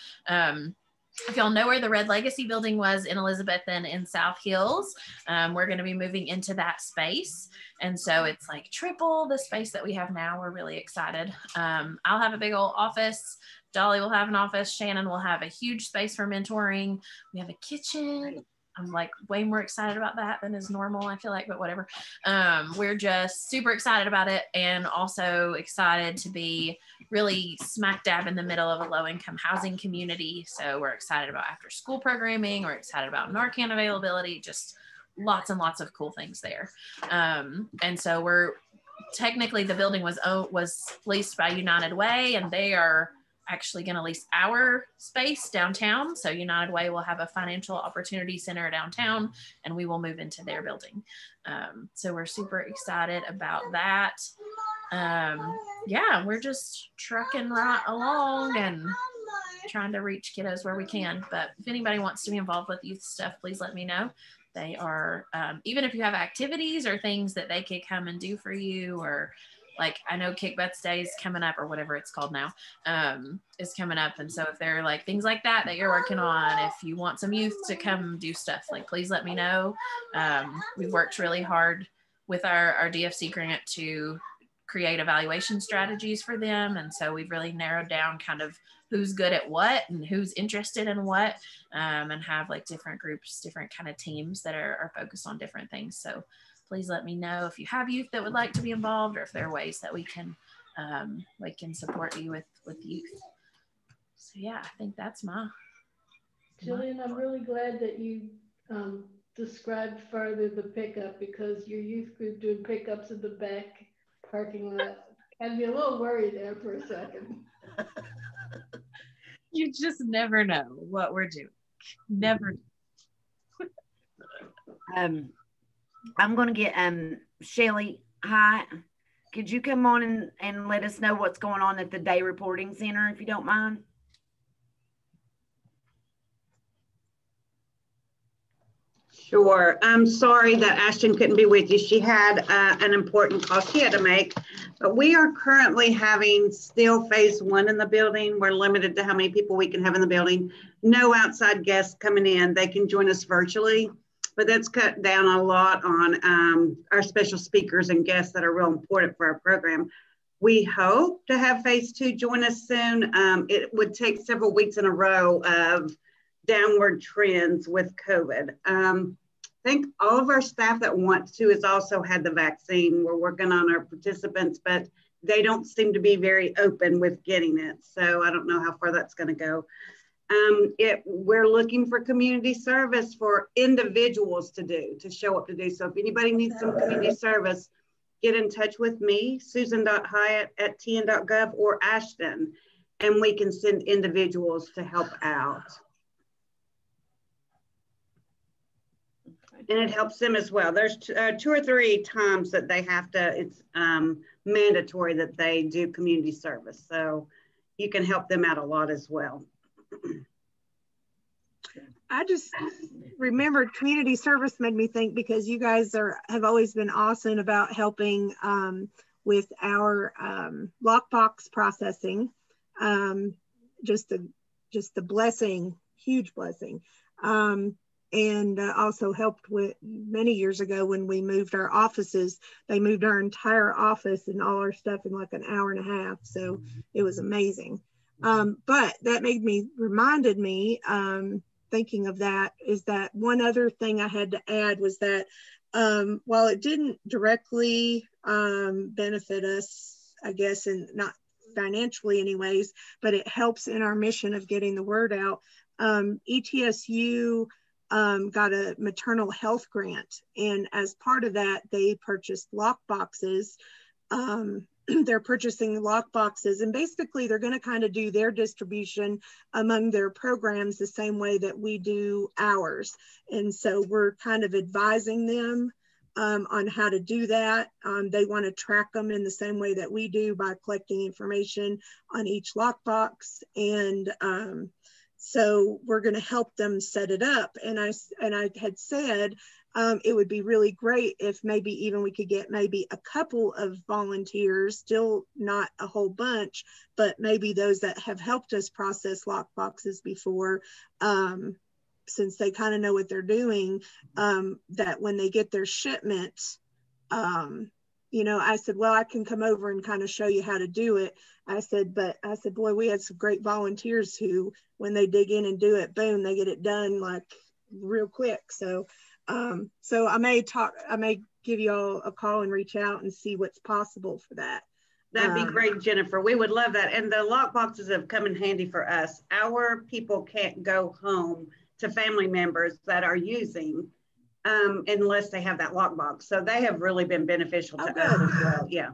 If y'all know where the Red Legacy building was in Elizabethton in South Hills, we're going to be moving into that space. And so it's like triple the space that we have now. We're really excited. I'll have a big old office. Dolly will have an office. Shannon will have a huge space for mentoring. We have a kitchen. I'm like way more excited about that than is normal, I feel like, but whatever. We're just super excited about it, and also excited to be really smack dab in the middle of a low-income housing community. So we're excited about after-school programming. We're excited about Narcan availability, just lots and lots of cool things there. And so we're technically, the building was leased by United Way, and they are actually going to lease our space downtown. So United Way will have a financial opportunity center downtown, and we will move into their building. So we're super excited about that. Yeah, we're just trucking right along and trying to reach kiddos where we can. But if anybody wants to be involved with youth stuff, please let me know. They are, even if you have activities or things that they could come and do for you, or like, I know Kick Butts Day is coming up, or whatever it's called now, is coming up. And so if there are like things like that you're working on, if you want some youth to come do stuff, like, please let me know. We've worked really hard with our DFC grant to create evaluation strategies for them. And so we've really narrowed down kind of who's good at what and who's interested in what, and have like different groups, different kind of teams that are focused on different things. So please let me know if you have youth that would like to be involved, or if there are ways that we can support you with youth. So yeah, I think that's Jillian, I'm really glad that you described further the pickup, because your youth group doing pickups in the back parking lot had me a little worried there for a second. You just never know what we're doing. Never. I'm going to get Shelly. Hi, could you come on and let us know what's going on at the Day Reporting Center, if you don't mind? Sure. I'm sorry that Ashton couldn't be with you. She had an important call she had to make, but we are currently having still phase 1 in the building. We're limited to how many people we can have in the building. No outside guests coming in. They can join us virtually, but that's cut down a lot on our special speakers and guests that are real important for our program. We hope to have phase 2 join us soon. It would take several weeks in a row of downward trends with COVID. I think all of our staff that want to has also had the vaccine. We're working on our participants, but they don't seem to be very open with getting it. So I don't know how far that's going to go. We're looking for community service for individuals to show up to do. So if anybody needs some community service, get in touch with me, susan.hyatt@tn.gov, or Ashton, and we can send individuals to help out. And it helps them as well. There's 2 or 3 times that they have to, it's mandatory that they do community service. So you can help them out a lot as well. I just remembered community service made me think, because you guys have always been awesome about helping with our lockbox processing. Just the blessing, huge blessing. And also helped with many years ago when we moved our offices. They moved our entire office and all our stuff in like an hour and a half. So it was amazing. But that reminded me, thinking of that, is that one other thing I had to add was that while it didn't directly benefit us, I guess, and not financially anyways, but it helps in our mission of getting the word out. ETSU got a maternal health grant, and as part of that, they purchased lock boxes. They're purchasing lock boxes, and basically they're going to kind of do their distribution among their programs the same way that we do ours. And so we're kind of advising them on how to do that. They want to track them in the same way that we do by collecting information on each lockbox. And so we're going to help them set it up. And I had said it would be really great if maybe even we could get maybe a couple of volunteers, still not a whole bunch, but maybe those that have helped us process lockboxes before, since they kind of know what they're doing, that when they get their shipment, you know, I said, well, I can come over and kind of show you how to do it. I said, boy, we had some great volunteers who, when they dig in and do it, boom, they get it done like real quick. So, so I may give you all a call and reach out and see what's possible for that. That'd be great, Jennifer. We would love that. And the lock boxes have come in handy for us. Our people can't go home to family members that are using unless they have that lockbox. So they have really been beneficial to us as well. Yeah.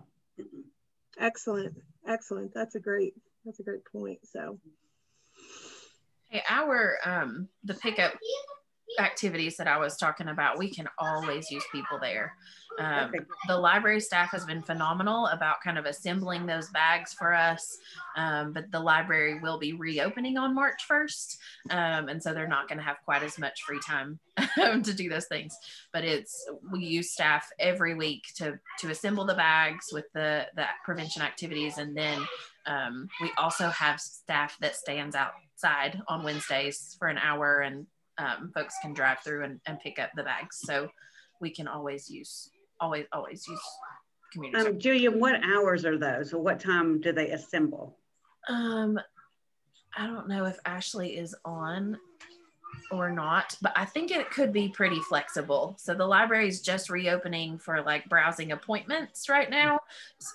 Excellent. Excellent. That's a great point. So. Hey, our, the pickup activities that I was talking about, we can always use people there. The library staff has been phenomenal about kind of assembling those bags for us, but the library will be reopening on March 1st, and so they're not going to have quite as much free time to do those things. But we use staff every week to assemble the bags with the prevention activities, and then we also have staff that stands outside on Wednesdays for an hour, and folks can drive through and pick up the bags. So we can always use community service. Julia, what hours are those, or what time do they assemble? I don't know if Ashley is on or not, but I think it could be pretty flexible. So the library is just reopening for like browsing appointments right now,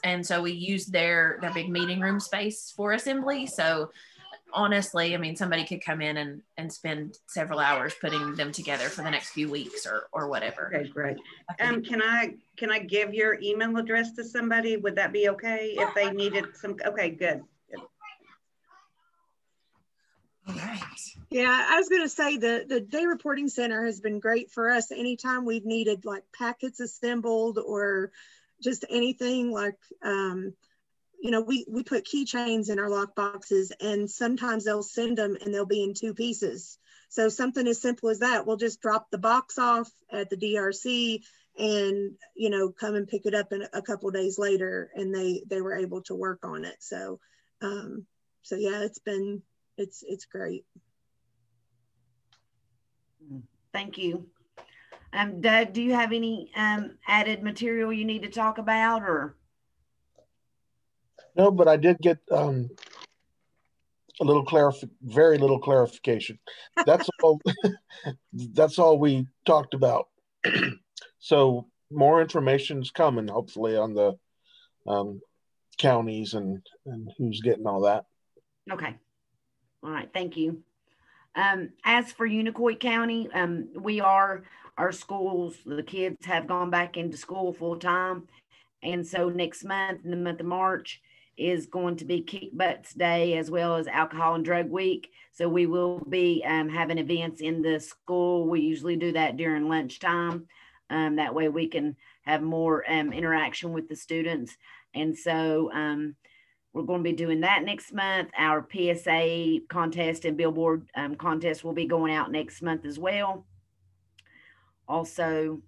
and so we use their big meeting room space for assembly. So honestly, I mean, somebody could come in and spend several hours putting them together for the next few weeks or whatever. Okay, great. Can I give your email address to somebody? Would that be okay if they needed some? Okay, good. All right. Yeah, I was going to say the Day Reporting Center has been great for us. Anytime we've needed like packets assembled or just anything like, you know, we put keychains in our lock boxes, and sometimes they'll send them and they'll be in 2 pieces. So something as simple as that, we'll just drop the box off at the DRC and, you know, come and pick it up in a couple of days later, and they were able to work on it. So, so yeah, it's great. Thank you. Doug, do you have any added material you need to talk about, or? No, but I did get very little clarification. That's all. That's all we talked about. So more information is coming, hopefully, on the counties and who's getting all that. Okay. All right. Thank you. As for Unicoi County, our schools, the kids have gone back into school full time. And so next month, in the month of March, is going to be Kick Butts Day as well as Alcohol and Drug Week. So we will be having events in the school. We usually do that during lunchtime. That way we can have more interaction with the students. And so we're going to be doing that next month. Our PSA contest and billboard contest will be going out next month as well. Also,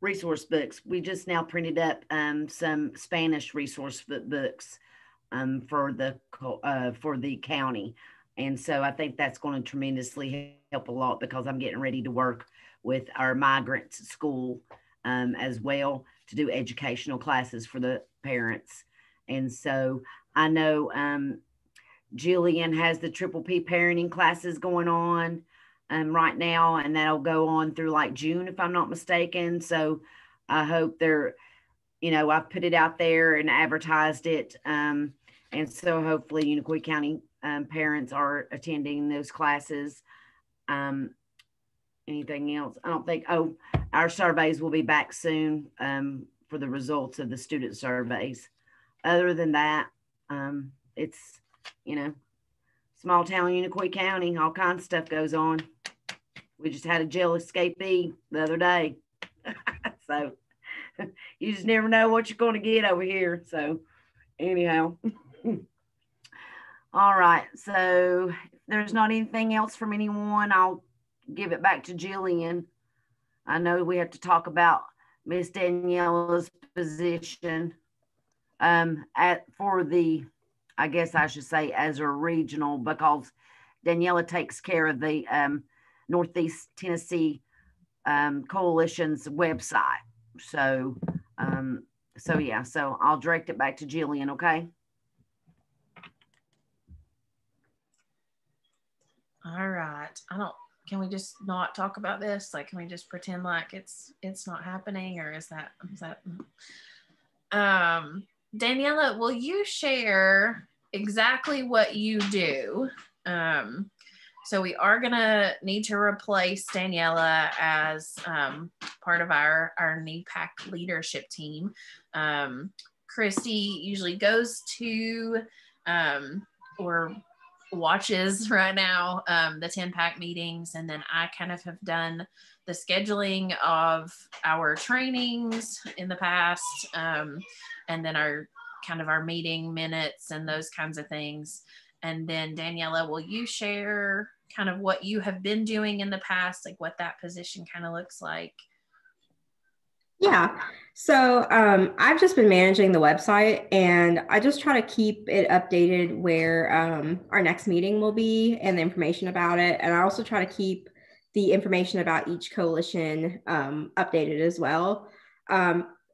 resource books. We just now printed up some Spanish resource books for the county. And so I think that's going to tremendously help a lot, because I'm getting ready to work with our migrant school as well to do educational classes for the parents. And so I know Jillian has the Triple P parenting classes going on right now, and that'll go on through like June, if I'm not mistaken. So I hope they're, you know, I've put it out there and advertised it. And so hopefully Unicoi County parents are attending those classes. Anything else? I don't think, oh, our surveys will be back soon for the results of the student surveys. Other than that, it's, you know, small town Unicoi County, all kinds of stuff goes on. We just had a jail escapee the other day. So you just never know what you're going to get over here. So anyhow. All right. So if there's not anything else from anyone, I'll give it back to Jillian. I know we have to talk about Miss Daniela's position for the, I guess I should say as a regional, because Daniela takes care of the Northeast Tennessee Coalition's website. So, yeah, so I'll direct it back to Jillian, okay? All right. Can we just not talk about this? Like, can we just pretend like it's not happening, or is that Daniela, will you share exactly what you do? So we are gonna need to replace Daniela as part of our NEPAC leadership team. Christy usually goes to or watches right now the 10-pack meetings, and then I kind of have done the scheduling of our trainings in the past, and then our meeting minutes and those kinds of things. And then Daniela, will you share kind of what you have been doing in the past, like what that position kind of looks like? Yeah. So I've just been managing the website, and I just try to keep it updated where our next meeting will be and the information about it. And I also try to keep the information about each coalition updated as well.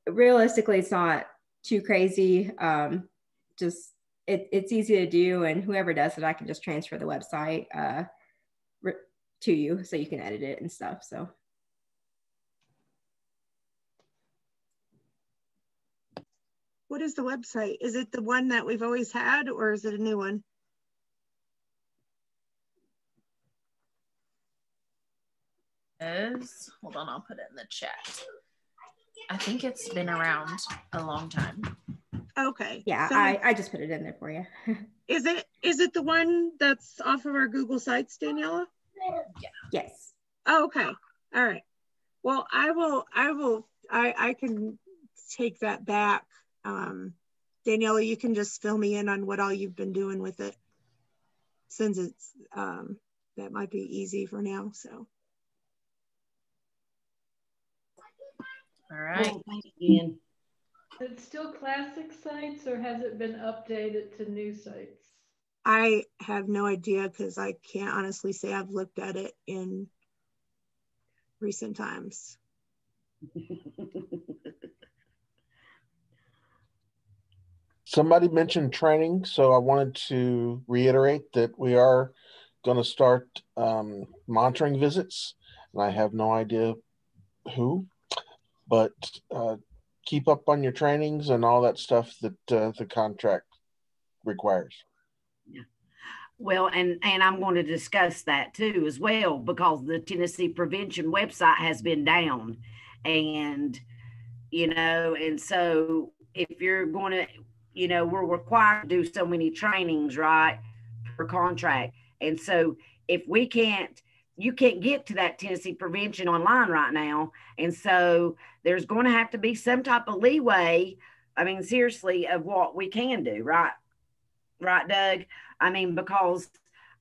Realistically, it's not too crazy. Just it's easy to do, and whoever does it, I can just transfer the website to you so you can edit it and stuff. So. What is the website? Is it the one that we've always had, or is it a new one? Hold on, I'll put it in the chat. I think it's been around a long time. Okay. Yeah, so I just put it in there for you. Is it the one that's off of our Google Sites, Daniela? Yeah. Yes. Oh, okay. All right. Well, I can take that back. Daniela, you can just fill me in on what all you've been doing with it, since it's that might be easy for now. So all right. Ian. Is it still classic sites, or has it been updated to new sites? I have no idea, because I can't honestly say I've looked at it in recent times. Somebody mentioned training, so I wanted to reiterate that we are going to start monitoring visits, and I have no idea who, but keep up on your trainings and all that stuff that the contract requires. Yeah. Well, and I'm going to discuss that too as well, because the Tennessee Prevention website has been down, and you know, and so if you're going to, you know, we're required to do so many trainings, right, per contract. And so if we can't, you can't get to that Tennessee prevention online right now. And so there's going to have to be some type of leeway. I mean, seriously, of what we can do, right? Right, Doug? I mean, because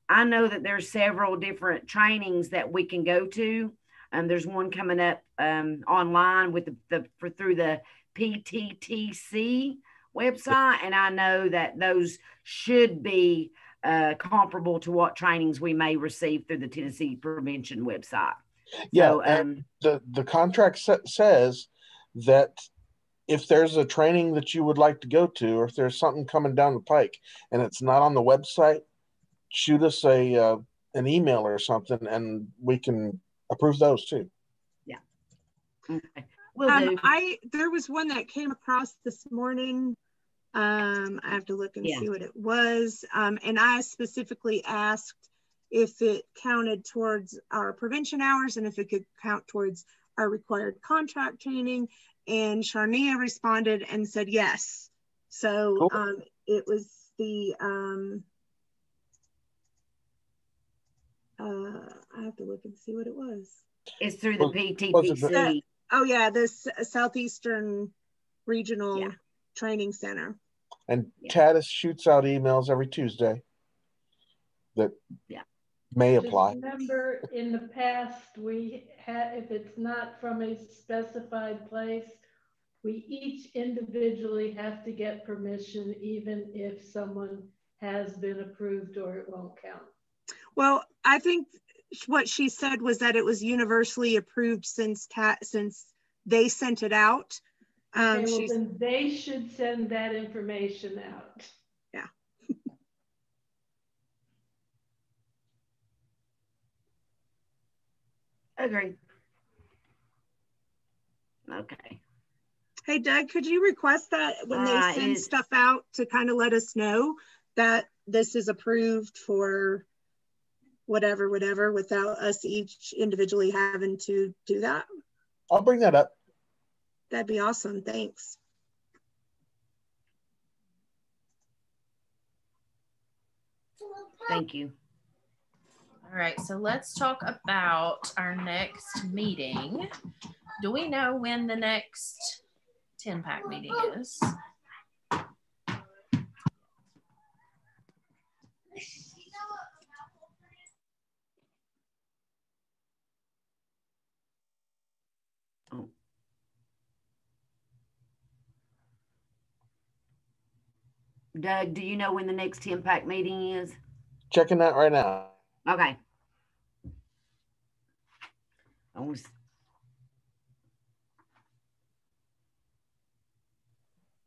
I know that there's several different trainings that we can go to. There's one coming up online with through the PTTC website, and I know that those should be comparable to what trainings we may receive through the Tennessee Prevention website. Yeah, so, and the contract says that if there's a training that you would like to go to, or if there's something coming down the pike and it's not on the website, shoot us an email or something, and we can approve those too. Yeah. Okay. Will do. There was one that came across this morning. I have to look and see what it was. And I specifically asked if it counted towards our prevention hours and if it could count towards our required contract training. And Sharnia responded and said yes. So cool. It was the I have to look and see what it was. It's through the PTPC. Oh yeah, this Southeastern Regional Training Center. And Tatis shoots out emails every Tuesday that may apply. Just remember, in the past, we had, if it's not from a specified place, we each individually have to get permission, even if someone has been approved, or it won't count. Well, I think what she said was that it was universally approved since they sent it out. Okay, well, then they should send that information out. Yeah. Agree. Okay. Hey, Doug, could you request that when they send stuff out to kind of let us know that this is approved for whatever, without us each individually having to do that? I'll bring that up. That'd be awesome. Thanks. Thank you. All right, so let's talk about our next meeting. Do we know when the next 10-pack meeting is? Doug, do you know when the next 10-pack meeting is? Checking that right now. Okay.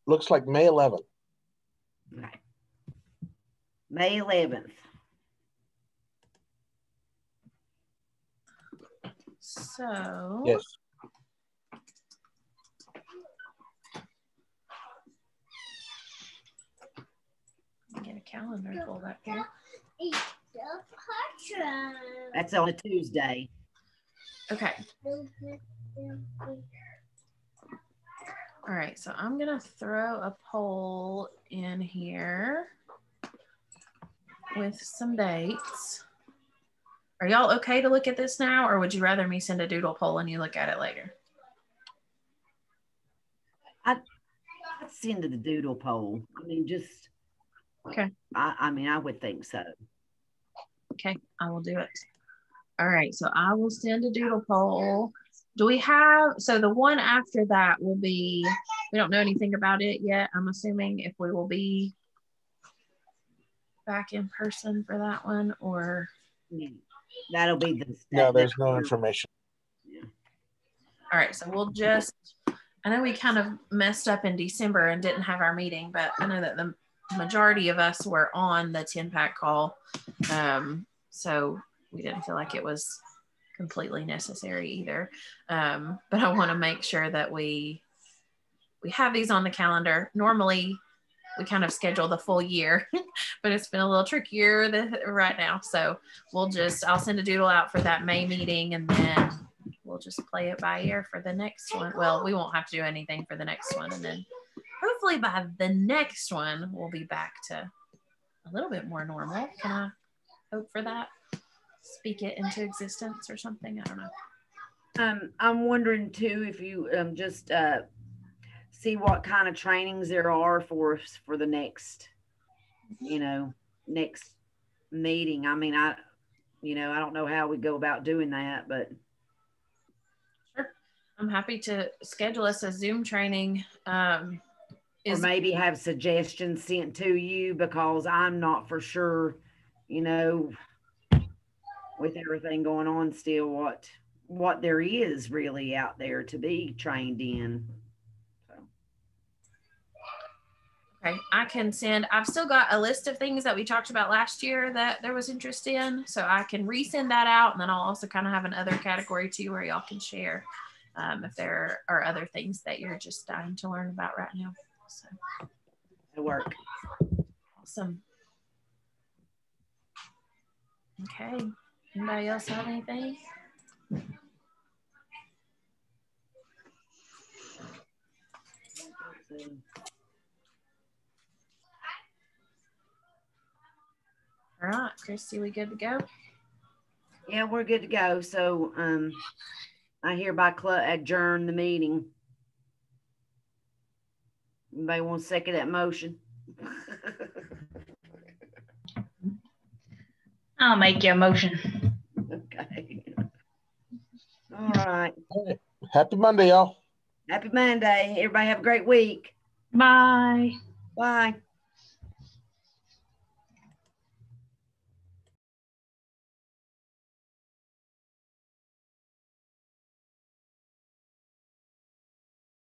Looks like May 11th. Okay. May 11th. So. Yes. Get a calendar pulled up here. That's on a Tuesday. Okay. All right, so I'm gonna throw a poll in here with some dates. Are y'all okay to look at this now, or would you rather me send a doodle poll and you look at it later? I'd send the doodle poll. I mean, just okay. I mean, I would think so. Okay, I will do it. All right, so I will send a doodle poll. Do we have, so the one after that will be, we don't know anything about it yet. I'm assuming if we will be back in person for that one, or. That'll be the. No, there's no information. Yeah. All right, so we'll just, I know we kind of messed up in December and didn't have our meeting, but I know that the majority of us were on the 10-pack call. So we didn't feel like it was completely necessary either. But I want to make sure that we have these on the calendar. Normally we kind of schedule the full year, but it's been a little trickier right now. So I'll send a doodle out for that May meeting, and then we'll just play it by ear for the next one. Well, we won't have to do anything for the next one, and then hopefully by the next one, we'll be back to a little bit more normal. Can I hope for that? Speak it into existence or something? I don't know. I'm wondering too, if you just see what kind of trainings there are for the next, next meeting. I mean, I don't know how we go about doing that, but sure, I'm happy to schedule us a Zoom training. Or maybe have suggestions sent to you, because I'm not for sure, with everything going on still, what there is really out there to be trained in. So. Okay, I can send, I've still got a list of things that we talked about last year that there was interest in, so I can resend that out, and then I'll also kind of have another category too where y'all can share if there are other things that you're just dying to learn about right now. So it'll work. Awesome. Okay, anybody else have anything? All right, Christy, we good to go? Yeah, we're good to go. So I hereby adjourn the meeting. Anybody want to second that motion? I'll make you a motion. Okay. All right. Happy Monday, y'all. Happy Monday. Everybody have a great week. Bye. Bye.